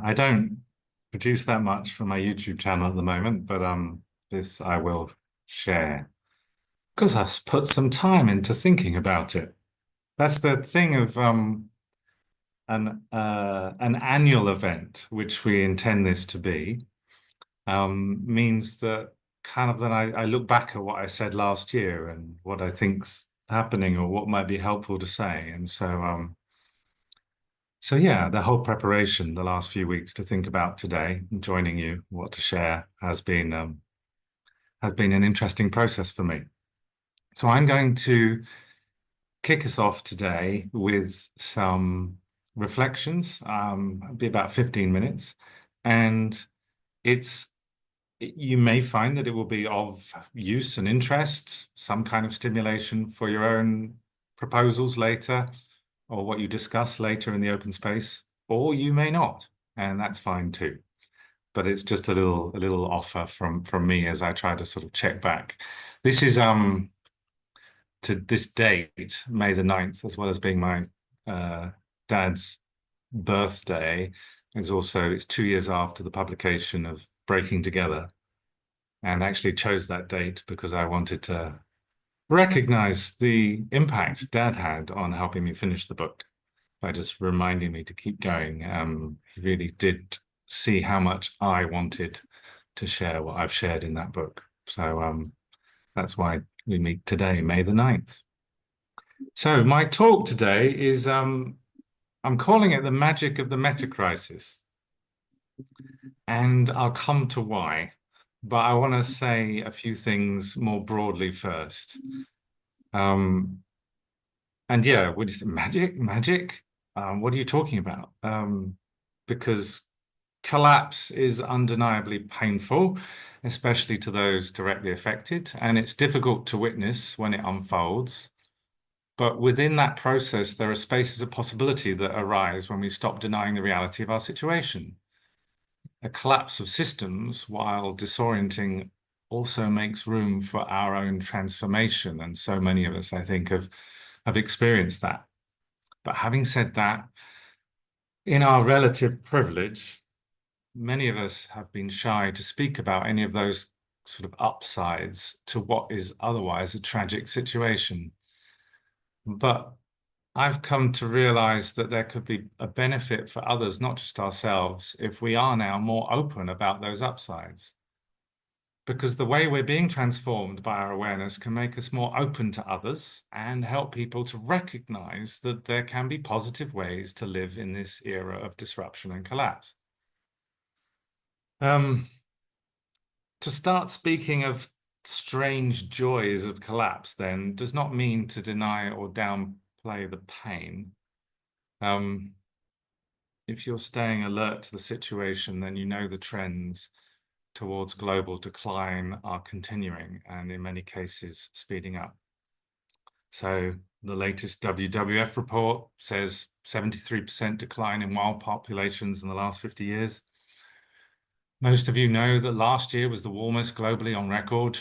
I don't produce that much for my YouTube channel at the moment, but this I will share because I've put some time into thinking about it. That's the thing of an annual event, which we intend this to be, means that kind of then I look back at what I said last year and what I think's happening or what might be helpful to say. And so yeah, the whole preparation the last few weeks to think about today and joining you, what to share has been an interesting process for me. So I'm going to kick us off today with some reflections. It'll be about 15 minutes, and you may find that it will be of use and interest, some kind of stimulation for your own proposals later, or what you discuss later in the open space, or you may not, and that's fine too. But it's just a little offer from me as I try to sort of check back. This is to this date, May the 9th, as well as being my dad's birthday, it's 2 years after the publication of Breaking Together, and actually chose that date because I wanted to recognize the impact Dad had on helping me finish the book by just reminding me to keep going. He really did see how much I wanted to share what I've shared in that book. So that's why we meet today, May the 9th. So my talk today is, I'm calling it the magic of the Metacrisis. And I'll come to why, but I want to say a few things more broadly first. And yeah, what is it? Magic? What are you talking about? Because collapse is undeniably painful, especially to those directly affected, and it's difficult to witness when it unfolds. But within that process, there are spaces of possibility that arise when we stop denying the reality of our situation. A collapse of systems, while disorienting, also makes room for our own transformation. And so many of us, I think, have experienced that. But having said that, in our relative privilege, many of us have been shy to speak about any of those sort of upsides to what is otherwise a tragic situation. But I've come to realize that there could be a benefit for others, not just ourselves, if we are now more open about those upsides. Because the way we're being transformed by our awareness can make us more open to others and help people to recognize that there can be positive ways to live in this era of disruption and collapse. To start speaking of strange joys of collapse, then, does not mean to deny or downplay the pain. If you're staying alert to the situation, then you know the trends towards global decline are continuing and in many cases speeding up. So the latest WWF report says 73% decline in wild populations in the last 50 years. Most of you know that last year was the warmest globally on record.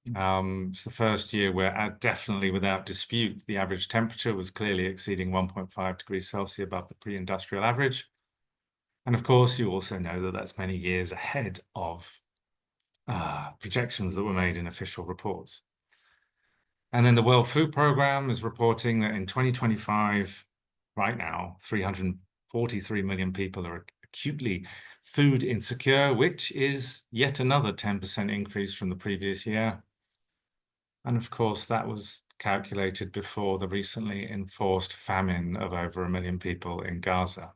It's the first year where, definitely without dispute, the average temperature was clearly exceeding 1.5 degrees Celsius above the pre-industrial average. And of course, you also know that that's many years ahead of projections that were made in official reports. And then the World Food Programme is reporting that in 2025, right now, 343 million people are acutely food insecure, which is yet another 10% increase from the previous year. And of course, that was calculated before the recently enforced famine of over 1 million people in Gaza.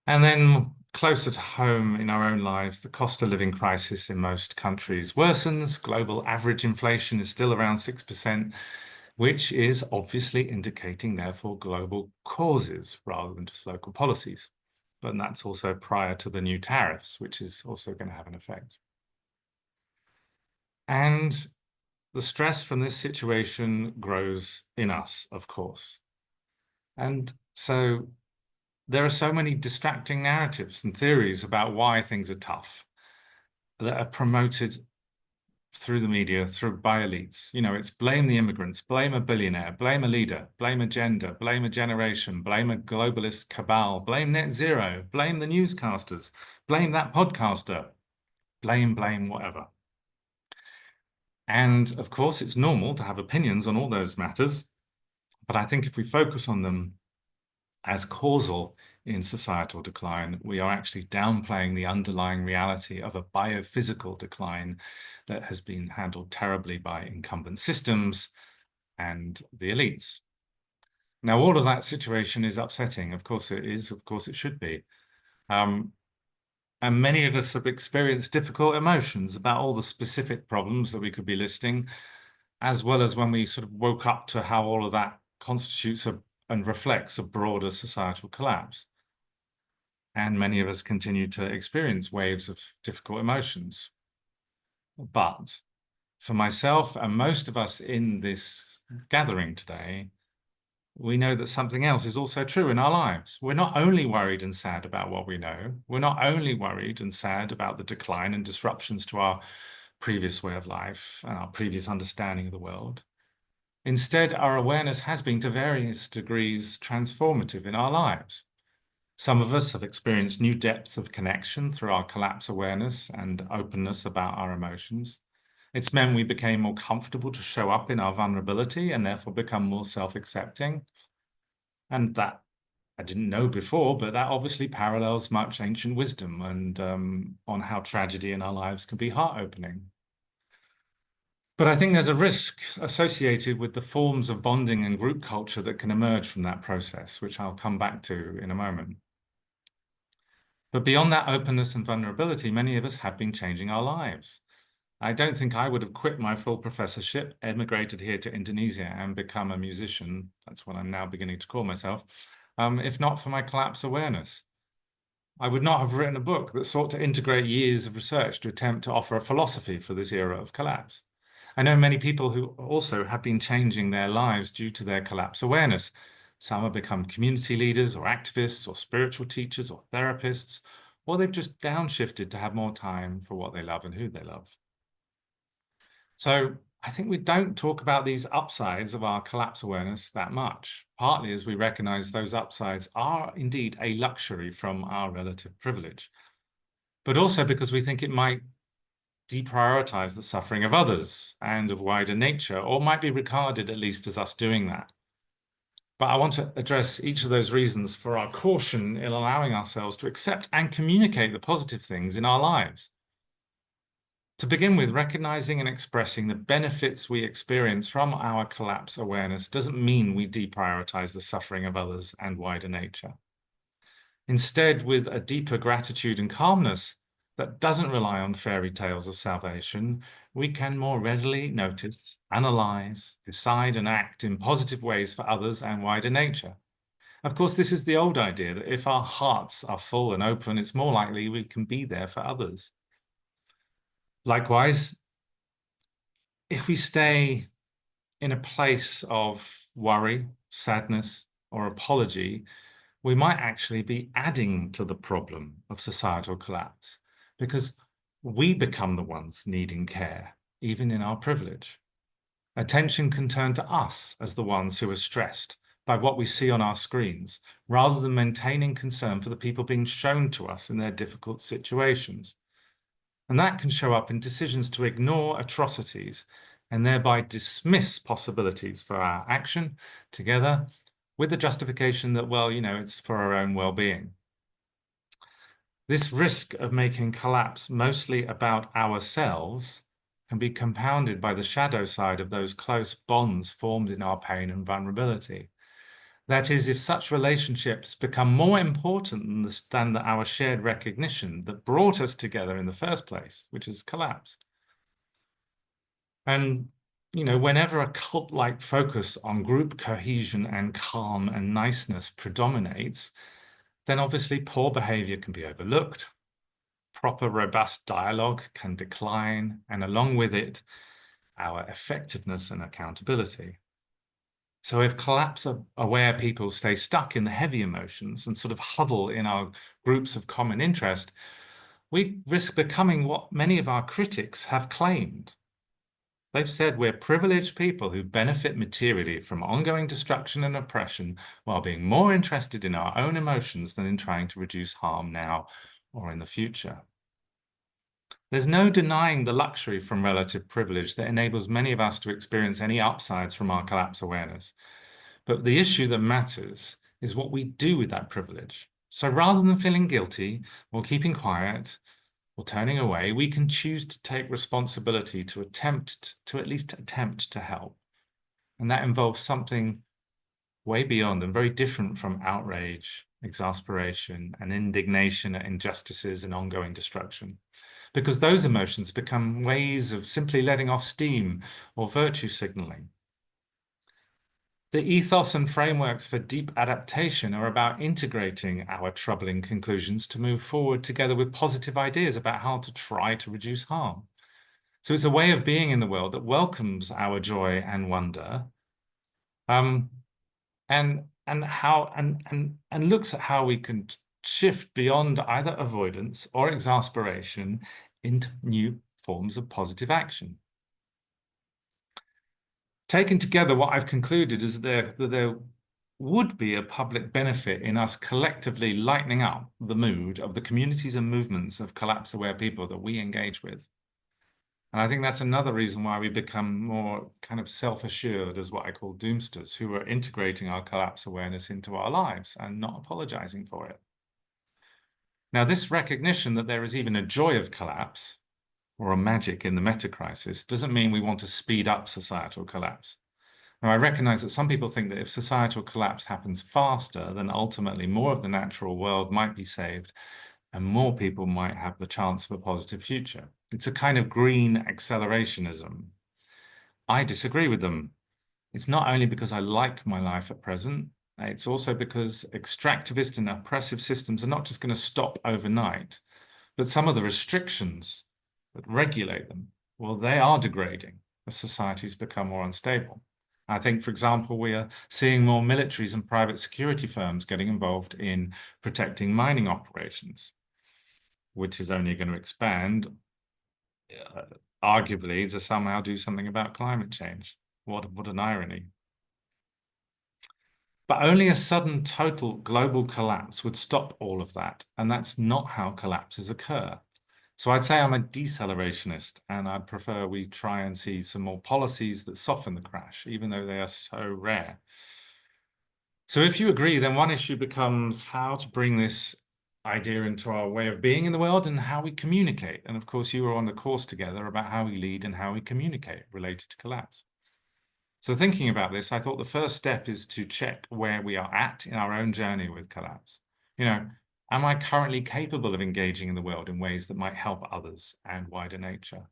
And then closer to home in our own lives, the cost of living crisis in most countries worsens. Global average inflation is still around 6%, which is obviously indicating, therefore, global causes rather than just local policies. But that's also prior to the new tariffs, which is also going to have an effect. And the stress from this situation grows in us, of course. And so there are so many distracting narratives and theories about why things are tough that are promoted through the media, by elites. You know, it's blame the immigrants, blame a billionaire, blame a leader, blame a gender, blame a generation, blame a globalist cabal, blame net zero, blame the newscasters, blame that podcaster, blame, whatever. And of course, it's normal to have opinions on all those matters, but I think if we focus on them as causal in societal decline, we are actually downplaying the underlying reality of a biophysical decline that has been handled terribly by incumbent systems and the elites. Now, all of that situation is upsetting. Of course it is. Of course it should be. And many of us have experienced difficult emotions about all the specific problems that we could be listing, as well as when we sort of woke up to how all of that constitutes and reflects a broader societal collapse. And many of us continue to experience waves of difficult emotions. But for myself and most of us in this gathering today, we know that something else is also true in our lives. We're not only worried and sad about what we know, we're not only worried and sad about the decline and disruptions to our previous way of life and our previous understanding of the world. Instead, our awareness has been to various degrees transformative in our lives. Some of us have experienced new depths of connection through our collapse awareness and openness about our emotions. It's meant we became more comfortable to show up in our vulnerability and therefore become more self-accepting. And that I didn't know before, but that obviously parallels much ancient wisdom and on how tragedy in our lives can be heart-opening. But I think there's a risk associated with the forms of bonding and group culture that can emerge from that process, which I'll come back to in a moment. But beyond that openness and vulnerability, many of us have been changing our lives. I don't think I would have quit my full professorship, emigrated here to Indonesia, and become a musician, that's what I'm now beginning to call myself, if not for my collapse awareness. I would not have written a book that sought to integrate years of research to attempt to offer a philosophy for this era of collapse. I know many people who also have been changing their lives due to their collapse awareness. Some have become community leaders or activists or spiritual teachers or therapists, or they've just downshifted to have more time for what they love and who they love. So I think we don't talk about these upsides of our collapse awareness that much, partly as we recognize those upsides are indeed a luxury from our relative privilege, but also because we think it might deprioritize the suffering of others and of wider nature, or might be regarded at least as us doing that. But I want to address each of those reasons for our caution in allowing ourselves to accept and communicate the positive things in our lives. To begin with, recognizing and expressing the benefits we experience from our collapse awareness doesn't mean we deprioritize the suffering of others and wider nature. Instead, with a deeper gratitude and calmness that doesn't rely on fairy tales of salvation, we can more readily notice, analyze, decide, and act in positive ways for others and wider nature. Of course, this is the old idea that if our hearts are full and open, it's more likely we can be there for others. Likewise, if we stay in a place of worry, sadness, or apology, we might actually be adding to the problem of societal collapse because we become the ones needing care, even in our privilege. Attention can turn to us as the ones who are stressed by what we see on our screens, rather than maintaining concern for the people being shown to us in their difficult situations. And that can show up in decisions to ignore atrocities and thereby dismiss possibilities for our action together with the justification that, well, it's for our own well-being. This risk of making collapse mostly about ourselves can be compounded by the shadow side of those close bonds formed in our pain and vulnerability. That is, if such relationships become more important than our shared recognition that brought us together in the first place, which is collapse. And, whenever a cult-like focus on group cohesion and calm and niceness predominates, then obviously poor behavior can be overlooked, proper, robust dialogue can decline, and along with it, our effectiveness and accountability. So if collapse-aware people stay stuck in the heavy emotions and sort of huddle in our groups of common interest, we risk becoming what many of our critics have claimed, They've said we're privileged people who benefit materially from ongoing destruction and oppression while being more interested in our own emotions than in trying to reduce harm now or in the future. There's no denying the luxury from relative privilege that enables many of us to experience any upsides from our collapse awareness. But the issue that matters is what we do with that privilege. So rather than feeling guilty or keeping quiet or turning away, we can choose to take responsibility to at least attempt to help. And that involves something way beyond and very different from outrage, exasperation, and indignation at injustices and ongoing destruction. Because those emotions become ways of simply letting off steam or virtue signaling. The ethos and frameworks for deep adaptation are about integrating our troubling conclusions to move forward together with positive ideas about how to try to reduce harm. So it's a way of being in the world that welcomes our joy and wonder, and looks at how we can shift beyond either avoidance or exasperation into new forms of positive action. Taken together, what I've concluded is that there would be a public benefit in us collectively lightening up the mood of the communities and movements of collapse-aware people that we engage with. And I think that's another reason why we become more kind of self-assured as what I call doomsters, who are integrating our collapse awareness into our lives and not apologizing for it. Now, this recognition that there is even a joy of collapse or a magic in the metacrisis doesn't mean we want to speed up societal collapse. Now, I recognize that some people think that if societal collapse happens faster, then ultimately more of the natural world might be saved and more people might have the chance of a positive future. It's a kind of green accelerationism. I disagree with them. It's not only because I like my life at present, it's also because extractivist and oppressive systems are not just going to stop overnight, but some of the restrictions that regulate them, well, they are degrading as societies become more unstable. I think, for example, we are seeing more militaries and private security firms getting involved in protecting mining operations, which is only going to expand, arguably, to somehow do something about climate change. What an irony. But only a sudden total global collapse would stop all of that, and that's not how collapses occur. So I'd say I'm a decelerationist, and I'd prefer we try and see some more policies that soften the crash, even though they are so rare. So if you agree, then one issue becomes how to bring this idea into our way of being in the world and how we communicate. And of course, you were on the course together about how we lead and how we communicate related to collapse. So thinking about this, I thought the first step is to check where we are at in our own journey with collapse. Am I currently capable of engaging in the world in ways that might help others and wider nature?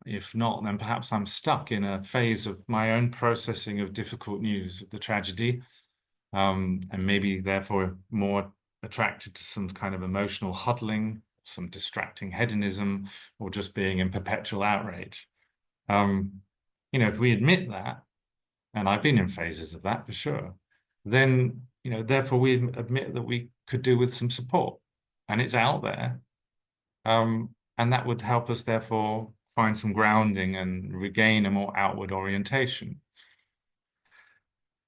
If not, then perhaps I'm stuck in a phase of my own processing of difficult news, of the tragedy, and maybe therefore more attracted to some kind of emotional huddling, some distracting hedonism, or just being in perpetual outrage. If we admit that, and I've been in phases of that for sure, then, therefore we admit that we could do with some support, and it's out there. And that would help us, therefore, find some grounding and regain a more outward orientation.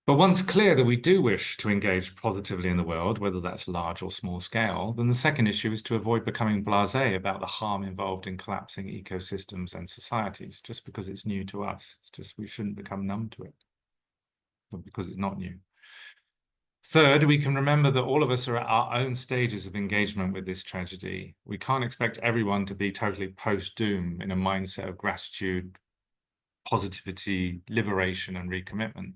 But once clear that we do wish to engage positively in the world, whether that's large or small scale, then the second issue is to avoid becoming blasé about the harm involved in collapsing ecosystems and societies, just because it's new to us. It's just we shouldn't become numb to it, because it's not new. Third, we can remember that all of us are at our own stages of engagement with this tragedy. We can't expect everyone to be totally post-doom in a mindset of gratitude, positivity, liberation, and recommitment.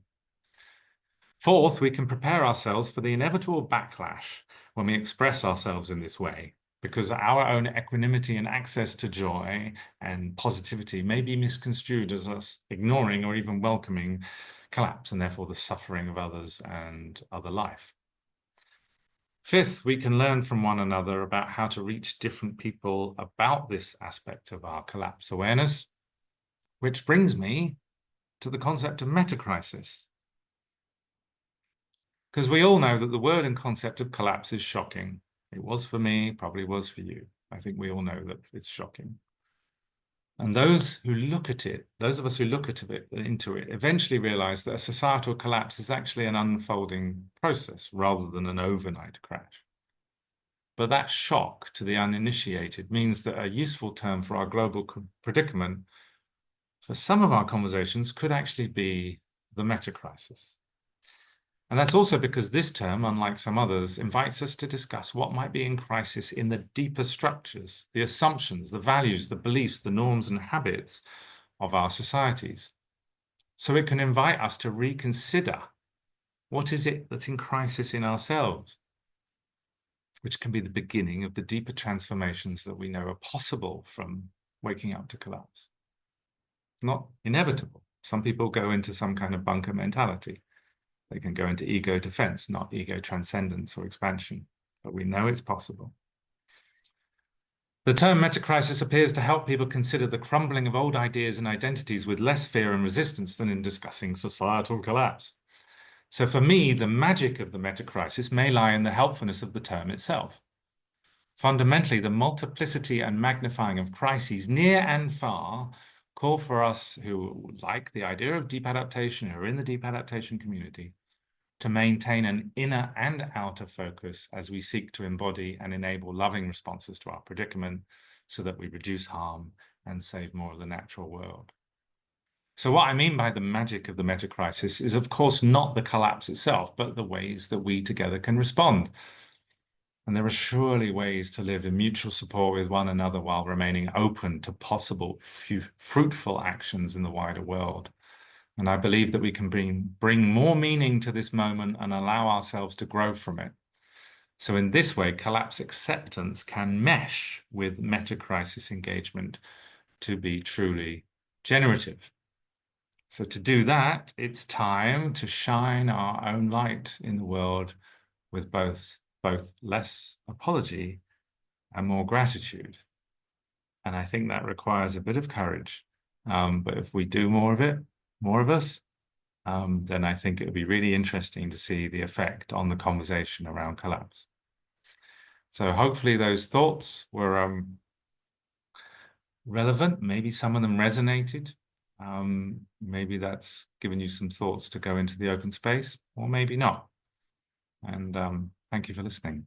Fourth, we can prepare ourselves for the inevitable backlash when we express ourselves in this way, because our own equanimity and access to joy and positivity may be misconstrued as us ignoring or even welcoming collapse and therefore the suffering of others and other life. Fifth, we can learn from one another about how to reach different people about this aspect of our collapse awareness, which brings me to the concept of metacrisis. Because we all know that the word and concept of collapse is shocking. It was for me, probably was for you. I think we all know that it's shocking. And those who look at it, those of us who look at it, into it, eventually realize that a societal collapse is actually an unfolding process rather than an overnight crash. But that shock to the uninitiated means that a useful term for our global predicament for some of our conversations could actually be the metacrisis. And that's also because this term, unlike some others, invites us to discuss what might be in crisis in the deeper structures, the assumptions, the values, the beliefs, the norms and habits of our societies. So it can invite us to reconsider what is it that's in crisis in ourselves, which can be the beginning of the deeper transformations that we know are possible from waking up to collapse. Not inevitable. Some people go into some kind of bunker mentality. They can go into ego defense, not ego transcendence or expansion, but we know it's possible. The term metacrisis appears to help people consider the crumbling of old ideas and identities with less fear and resistance than in discussing societal collapse. So for me, the magic of the metacrisis may lie in the helpfulness of the term itself. Fundamentally, the multiplicity and magnifying of crises near and far call for us who like the idea of deep adaptation, who are in the deep adaptation community, to maintain an inner and outer focus as we seek to embody and enable loving responses to our predicament so that we reduce harm and save more of the natural world. So what I mean by the magic of the metacrisis is, of course, not the collapse itself, but the ways that we together can respond. And there are surely ways to live in mutual support with one another while remaining open to possible fruitful actions in the wider world. And I believe that we can bring more meaning to this moment and allow ourselves to grow from it. So in this way, collapse acceptance can mesh with metacrisis engagement to be truly generative. So to do that, it's time to shine our own light in the world with both less apology and more gratitude. And I think that requires a bit of courage. But if we do more of it, more of us, then I think it would be really interesting to see the effect on the conversation around collapse. So hopefully those thoughts were relevant. Maybe some of them resonated. Maybe that's given you some thoughts to go into the open space, or maybe not. And thank you for listening.